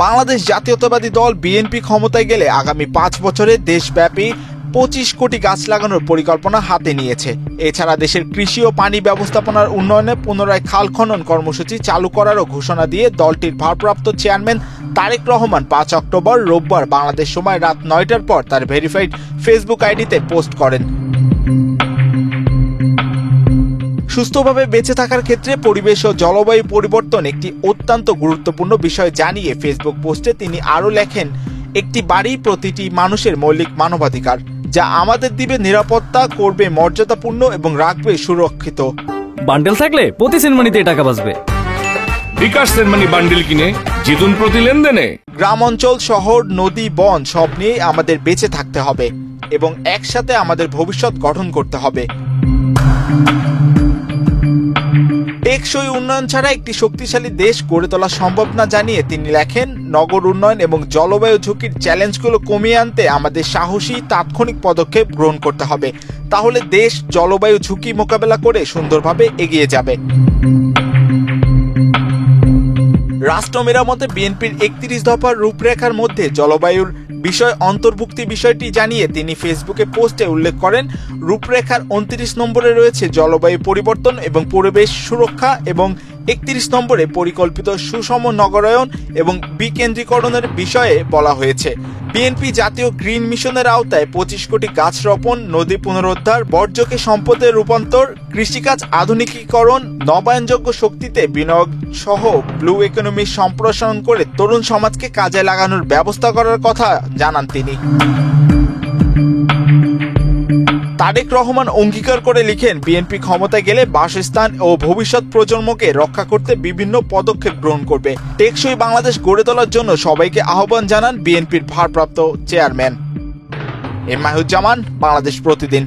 বাংলাদেশ জাতীয়তাবাদী দল বিএনপি ক্ষমতায় গেলে আগামী 5 বছরে দেশব্যাপী 25 কোটি গাছ লাগানোর পরিকল্পনা হাতে নিয়েছে। এছাড়া দেশের কৃষি ও পানি ব্যবস্থাপনার উন্নয়নে পুনরায় খাল খনন কর্মসূচি চালু করারও ঘোষণা দিয়ে দলটির ভারপ্রাপ্ত চেয়ারম্যান তারেক রহমান 5 অক্টোবর রোববার বাংলাদেশ সময় রাত 9টার পর তার ভেরিফাইড ফেসবুক আইডিতে পোস্ট করেন। সুস্থভাবে বেঁচে থাকার ক্ষেত্রে পরিবেশ ও জলবায়ু পরিবর্তন একটি অত্যন্ত গুরুত্বপূর্ণ বিষয় জানিয়ে ফেসবুক পোস্টে তিনি আরও লেখেন, একটি বাড়ি প্রতিটি মানুষের মৌলিক মানবাধিকার, যা আমাদের দিবে নিরাপত্তা, করবে মর্যাদাপূর্ণ এবং রাখবে সুরক্ষিত। বান্ডেল থাকলে প্রতি সেনমানিতে টাকা বাঁচবে। বিকাশ সেনমানি বান্ডেল কিনে জিতুন প্রতি লেনদেনে। গ্রাম অঞ্চল, শহর, নদী, বন সব নিয়ে আমাদের বেঁচে থাকতে হবে এবং একসাথে আমাদের ভবিষ্যৎ গঠন করতে হবে। টেকসই উন্নয়ন ছাড়া একটি শক্তিশালী দেশ গড়ে তোলা সম্ভব না জানিয়ে তিনি লেখেন, নগর উন্নয়ন এবং জলবায়ু ঝুঁকির চ্যালেঞ্জগুলো কমিয়ে আনতে আমাদের সাহসী তাৎক্ষণিক পদক্ষেপ গ্রহণ করতে হবে। তাহলে দেশ জলবায়ু ঝুঁকি মোকাবেলা করে সুন্দরভাবে এগিয়ে যাবে। রাষ্ট্র মেরামতে বিএনপির 31 দফার রূপরেখার মধ্যে জলবায়ুর বিষয় অন্তর্ভুক্তি বিষয়টি জানিয়ে তিনি ফেসবুকে পোস্টে উল্লেখ করেন, রূপরেখার 29 নম্বরে রয়েছে জলবায়ু পরিবর্তন এবং পরিবেশ সুরক্ষা এবং 31 নম্বরে পরিকল্পিত সুষম নগরায়ন এবং বিকেন্দ্রীকরণের বিষয়ে বলা হয়েছে। বিএনপি জাতীয় গ্রিন মিশনের আওতায় 25 কোটি গাছ রোপণ, নদী পুনরুদ্ধার, বর্জ্যকে সম্পদে রূপান্তর, কৃষিকাজ আধুনিকীকরণ, নবায়নযোগ্য শক্তিতে বিনিয়োগ সহ ব্লু ইকোনমি সম্প্রসারণ করে তরুণ সমাজকে কাজে লাগানোর ব্যবস্থা করার কথা জানান তিনি। তারেক রহমান অঙ্গীকার করে লিখেন, বিএনপি ক্ষমতায় গেলে বাসস্থান ও ভবিষ্যৎ প্রজন্মকে রক্ষা করতে বিভিন্ন পদক্ষেপ গ্রহণ করবে। টেকসই বাংলাদেশ গড়ে তোলার জন্য সবাইকে আহ্বান জানান বিএনপির ভারপ্রাপ্ত চেয়ারম্যান। মাহিউজ্জামান, বাংলাদেশ প্রতিদিন।